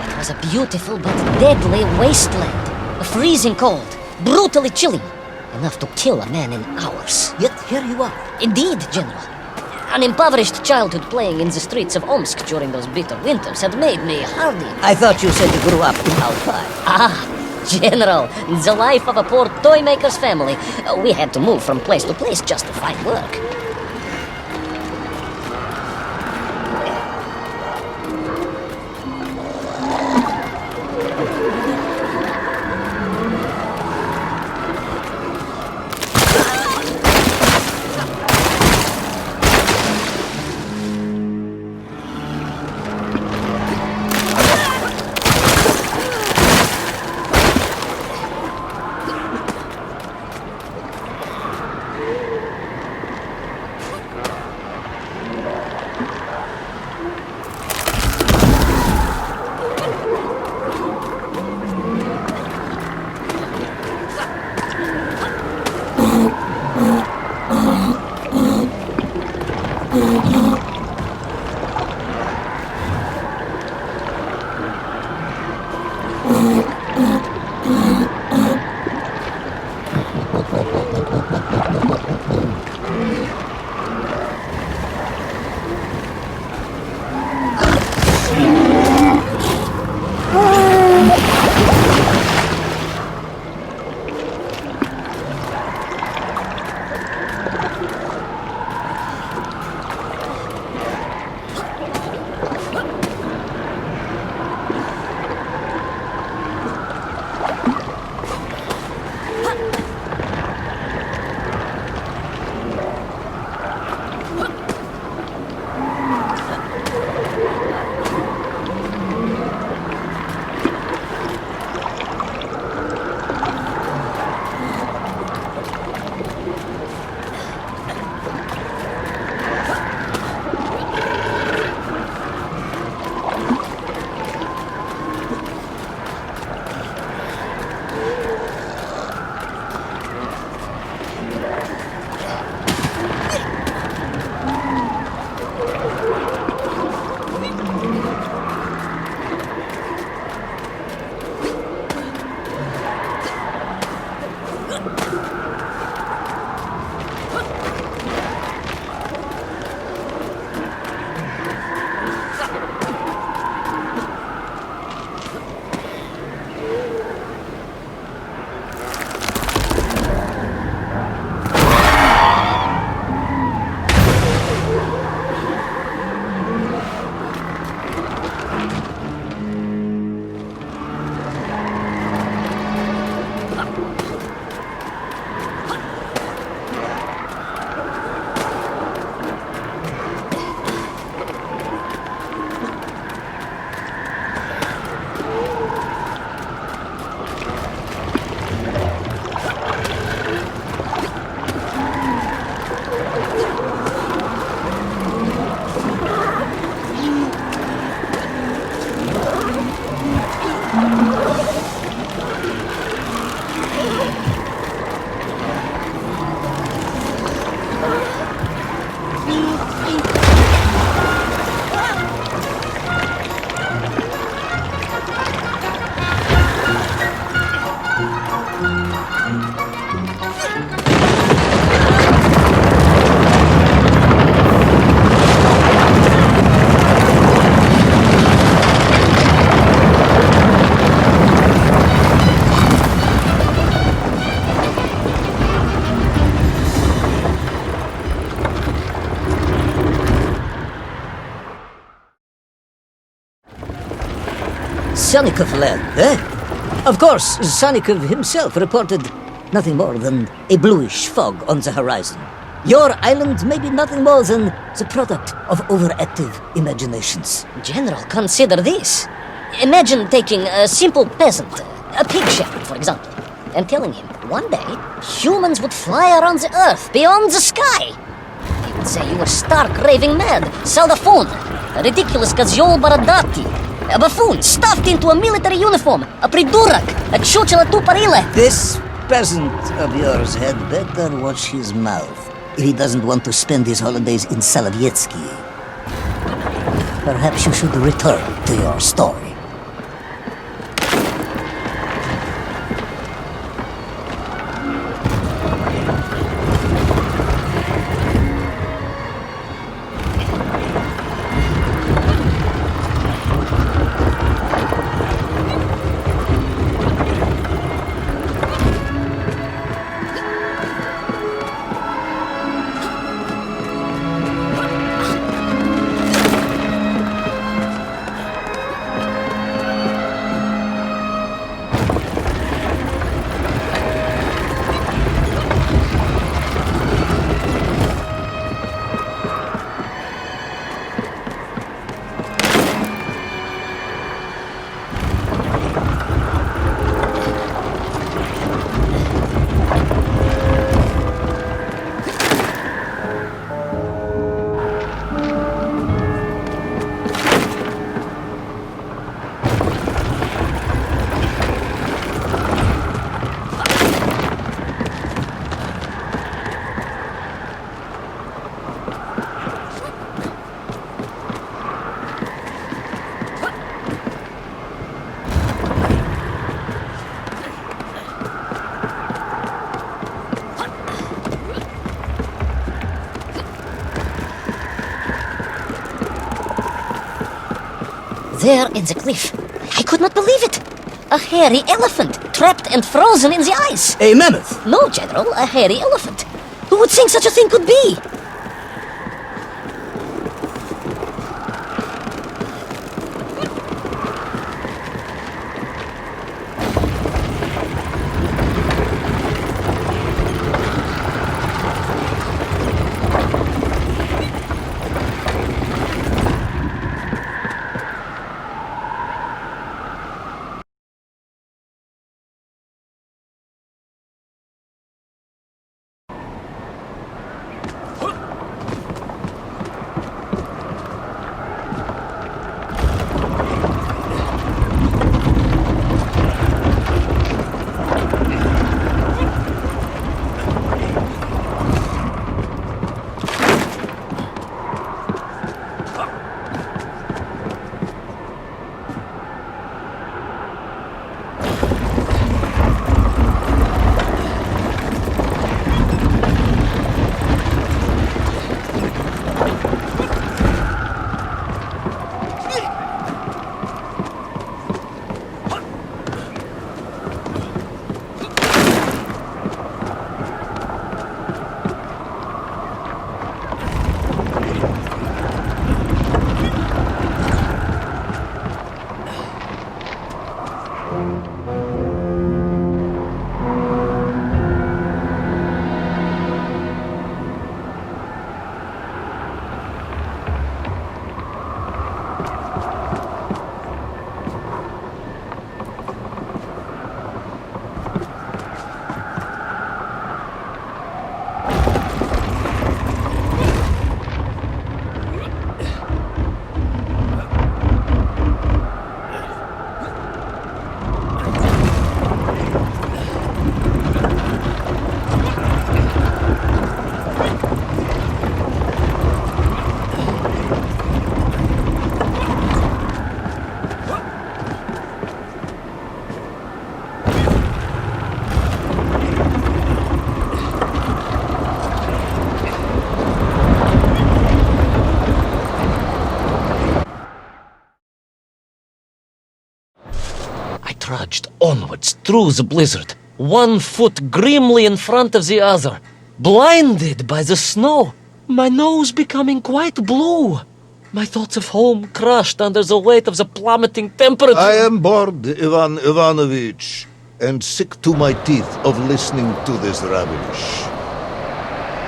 It was a beautiful but deadly wasteland. Freezing cold, brutally chilling. Enough to kill a man in hours. Yet here you are. Indeed, General. An impoverished childhood playing in the streets of Omsk during those bitter winters had made me hardy. I thought you said you grew up in Altai. Ah, General, the life of a poor toy maker's family. We had to move from place to place just to find work. Sannikov land, eh? Of course, Sannikov himself reported nothing more than a bluish fog on the horizon. Your island may be nothing more than the product of overactive imaginations. General, consider this. Imagine taking a simple peasant, a pig shepherd, for example, and telling him one day humans would fly around the earth beyond the sky. He would say you were stark raving mad, Salafon, a ridiculous Kozyol Baradati, a buffoon stuffed into a military uniform, a pridurak, a chuchela tuparile. This peasant of yours had better watch his mouth. if he doesn't want to spend his holidays in Solovyetsky. Perhaps you should return to your story. There in the cliff. I could not believe it. A hairy elephant, trapped and frozen in the ice. A mammoth? No, General, a hairy elephant. Who would think such a thing could be? Trudged onwards through the blizzard, one foot grimly in front of the other, blinded by the snow, my nose becoming quite blue, my thoughts of home crushed under the weight of the plummeting temperature. I am bored, Ivan Ivanovich, and sick to my teeth of listening to this rubbish.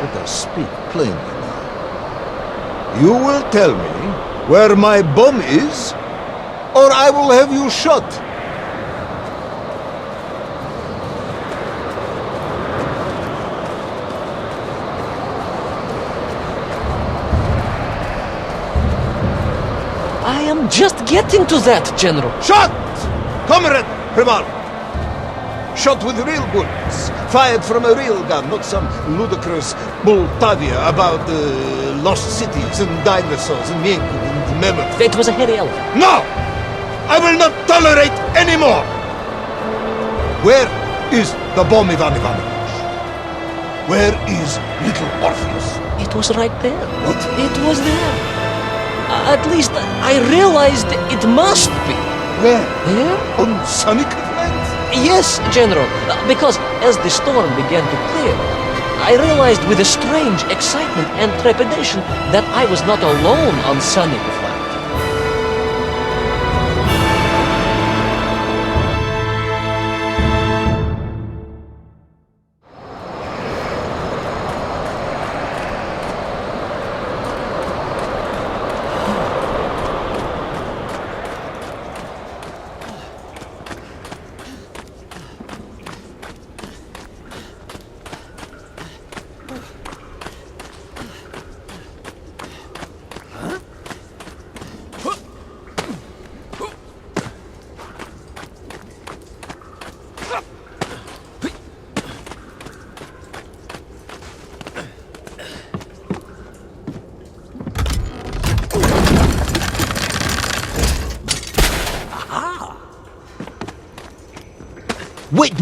Let us speak plainly now. You will tell me where my bomb is, or I will have you shot. I am just getting to that, General. Shot! Comrade Primal! shot with real bullets, fired from a real gun, not some ludicrous Bultavia about lost cities and dinosaurs and Yinku and mammoth. It was a hairy elephant. No! I will not tolerate any more! Where is the bomb, Ivan Ivanovich? Where is little Orpheus? It was right there. What? It was there. At least I realized it must be. Where? There? On Sonic Land? Yes, General, because as the storm began to clear, I realized with a strange excitement and trepidation that I was not alone on Sunny Flat.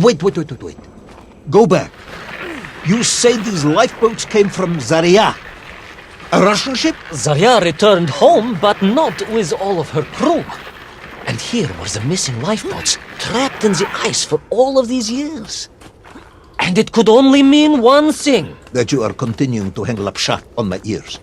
Wait. Go back. You say these lifeboats came from Zarya? A Russian ship? Zarya returned home, but not with all of her crew. And here were the missing lifeboats, trapped in the ice for all of these years. And it could only mean one thing. That you are continuing to hang lapshat on my ears.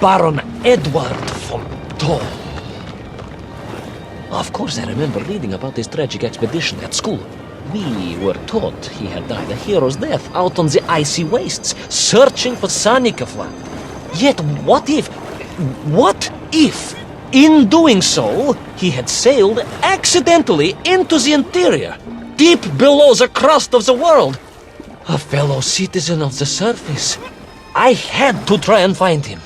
Baron Edward von Toll. Of course, I remember reading about this tragic expedition at school. We were taught he had died a hero's death out on the icy wastes, searching for Sanikafland. Yet what if, in doing so, he had sailed accidentally into the interior, deep below the crust of the world? A fellow citizen of the surface. I had to try and find him.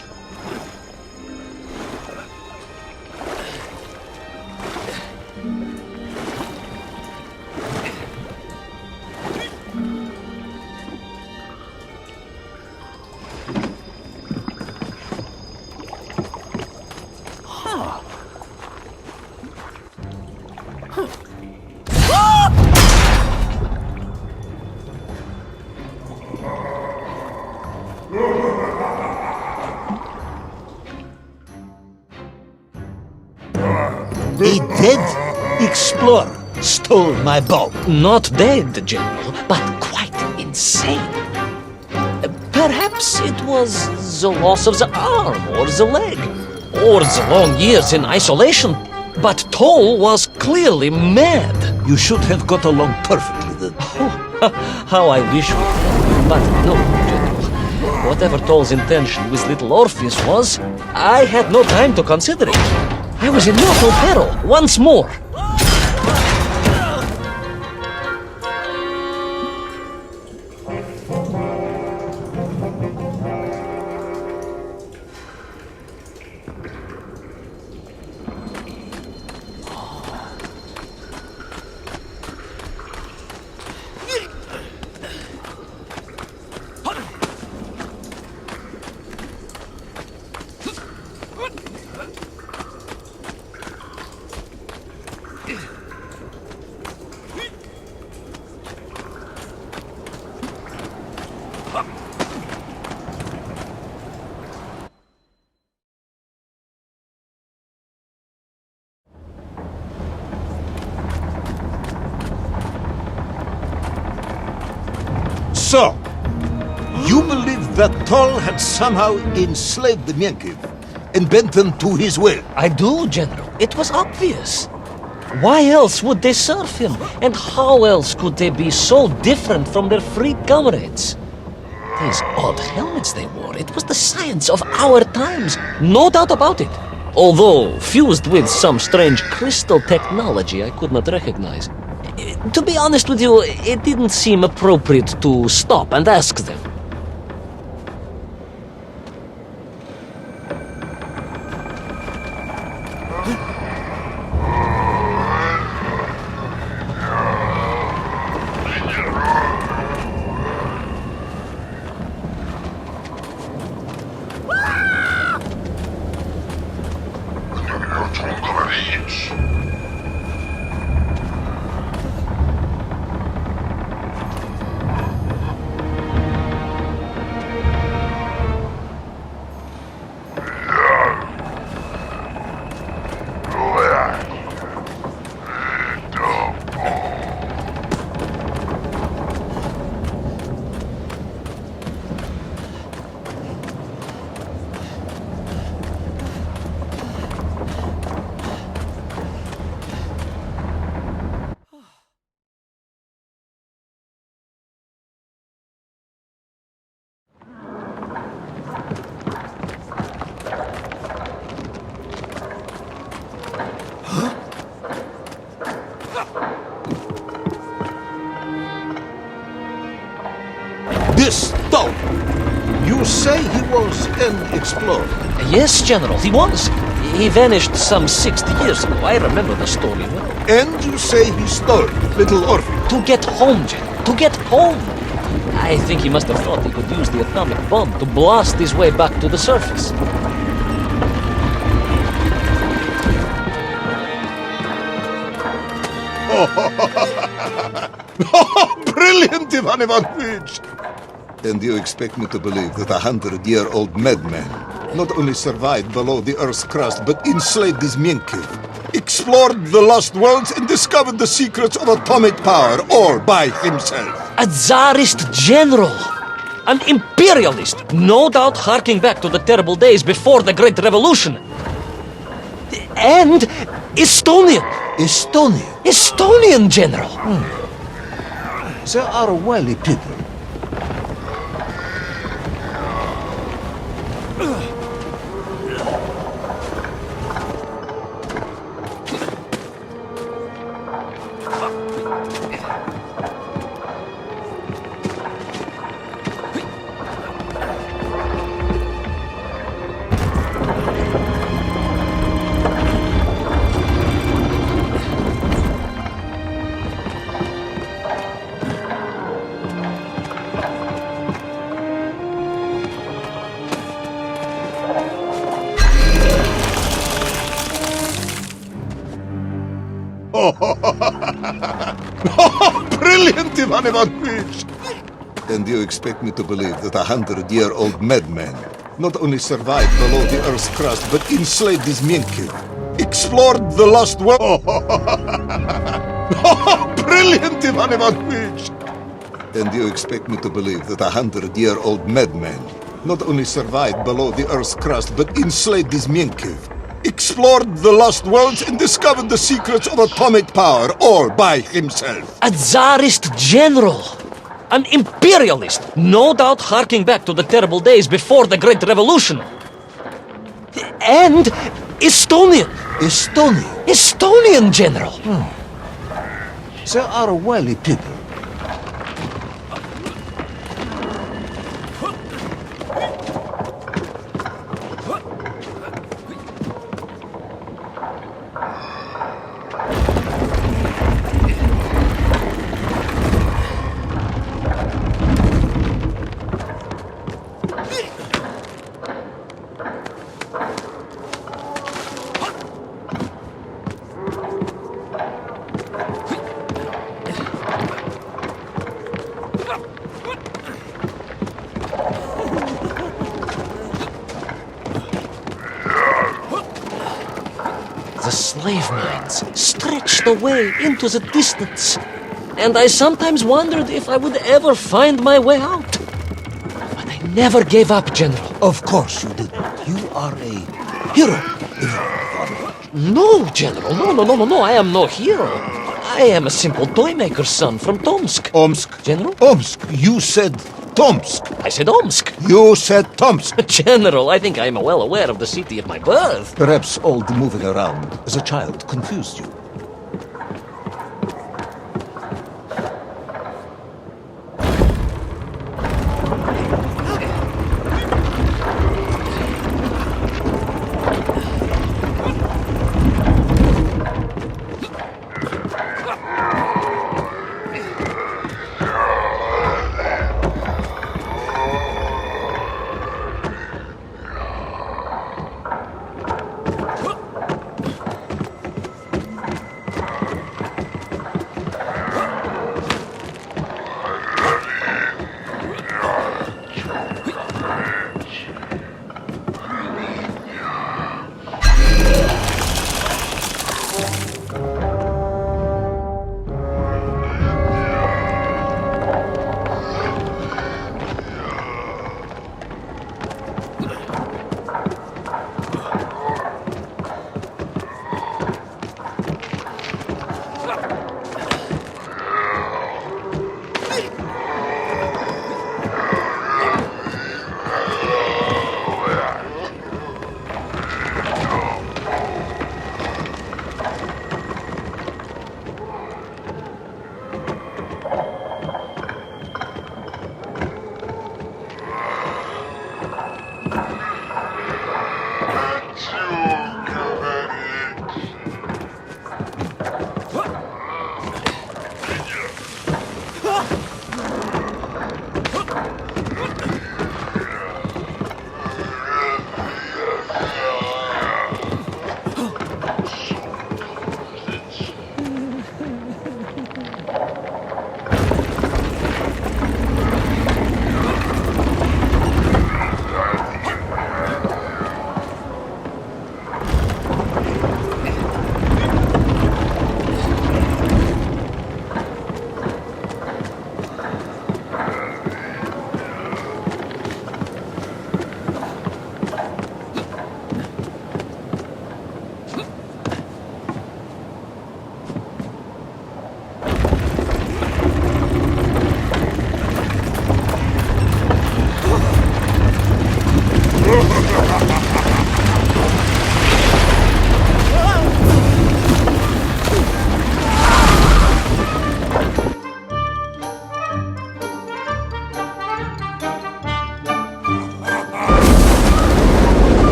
A dead explorer stole my boat. Not dead, General, but quite insane. Perhaps it was the loss of the arm or the leg, or the long years in isolation. But Toll was clearly mad. You should have got along perfectly then. How I wish we had. But no, General. Whatever Toll's intention with little Orpheus was, I had no time to consider it. I was in mortal peril once more. So, you believe that Tol had somehow enslaved the Yenkiv and bent them to his will? I do, General. It was obvious. Why else would they serve him? And how else could they be so different from their freed comrades? These odd helmets they wore, it was the science of our times, no doubt about it. Although fused with some strange crystal technology I could not recognize. To be honest with you, it didn't seem appropriate to stop and ask them. This Tol, you say he was an explorer? Yes, General, he was. He vanished some 60 years ago. I remember the story well. And you say he stole little orpheus? To get home, General. To get home. I think he must have thought he could use the atomic bomb to blast his way back to the surface. Brilliant, Ivan Ivanovich! And you expect me to believe that 100-year-old madman not only survived below the Earth's crust, but enslaved his Yenkiv, explored the lost worlds, and discovered the secrets of atomic power, all by himself? A Tsarist general! An imperialist! No doubt harking back to the terrible days before the Great Revolution! And Estonian! Estonia? Estonian general! They are wily people. Brilliant, Ivan Ivanovich! And you expect me to believe that 100-year-old madman not only survived below the Earth's crust, but enslaved his Yenkiv, explored the lost world? Brilliant, Ivan Ivanovich! And you expect me to believe that 100-year-old madman not only survived below the Earth's crust, but enslaved his Yenkiv, explored the lost worlds, and discovered the secrets of atomic power, all by himself? A Tsarist general! An imperialist! No doubt harking back to the terrible days before the Great Revolution! And Estonian! Estonia? Estonian general! They are wily people. The slave mines stretched away into the distance. and I sometimes wondered if I would ever find my way out. But I never gave up, General. Of course you didn't. You are a hero, Ivan Ivanovich. No, General, no, I am no hero. I am a simple toymaker's son from Tomsk. Omsk. General? Omsk. You said Tomsk. I said Omsk. You said Tomsk. General, I think I am well aware of the city of my birth. Perhaps all the moving around as a child confused you.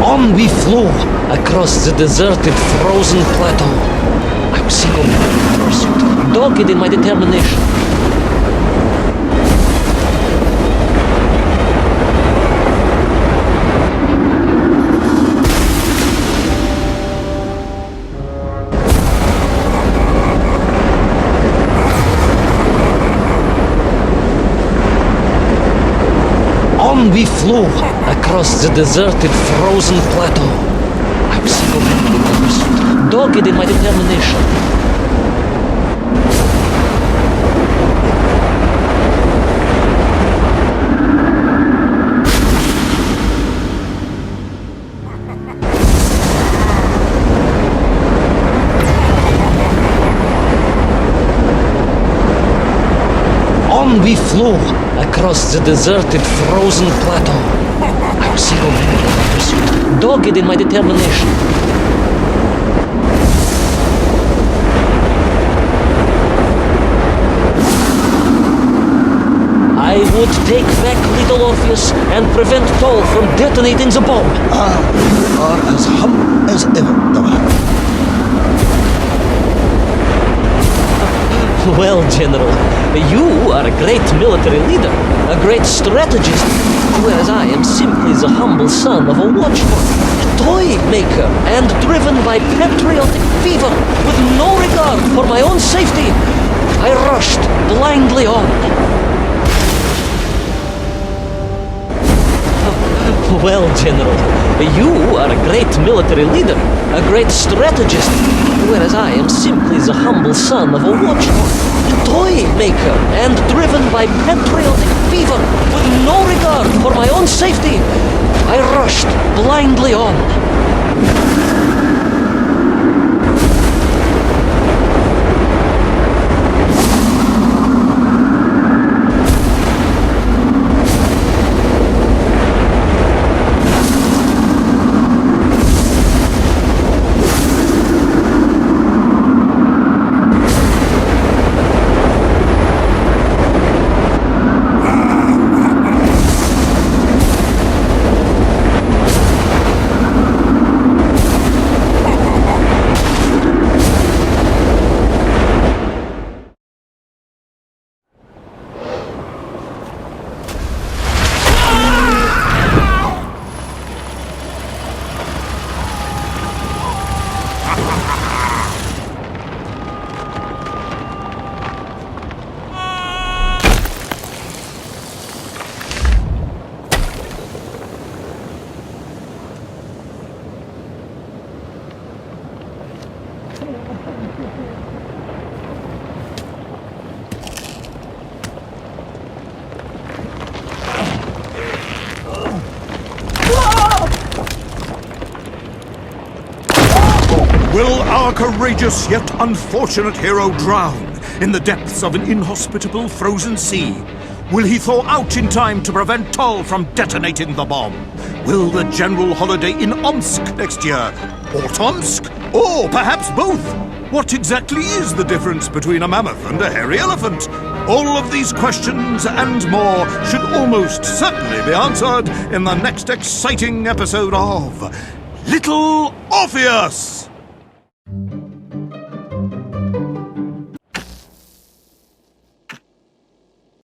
On we flew across the deserted, frozen plateau. I was single-minded in my pursuit, dogged in my determination. On we flew across the deserted, frozen plateau. I was single-minded in my pursuit, dogged in my determination. On we flew across the deserted, frozen plateau. I was single-minded in my pursuit, dogged in my determination. I would take back little Orpheus and prevent Toll from detonating the bomb. You are as humble as ever, Davaha. Well, General, you are a great military leader, a great strategist, whereas I am simply the humble son of a watchman, a toy maker, and driven by patriotic fever, with no regard for my own safety. I rushed blindly on. Well, General, you are a great military leader, a great strategist, whereas I am simply the humble son of a watchdog, a toy maker, and driven by patriotic fever, with no regard for my own safety. I rushed blindly on. Will our courageous yet unfortunate hero drown in the depths of an inhospitable frozen sea? Will he thaw out in time to prevent Tull from detonating the bomb? Will the general holiday in Omsk next year? Or Tomsk? Or perhaps both? What exactly is the difference between a mammoth and a hairy elephant? All of these questions and more should almost certainly be answered in the next exciting episode of Little Orpheus!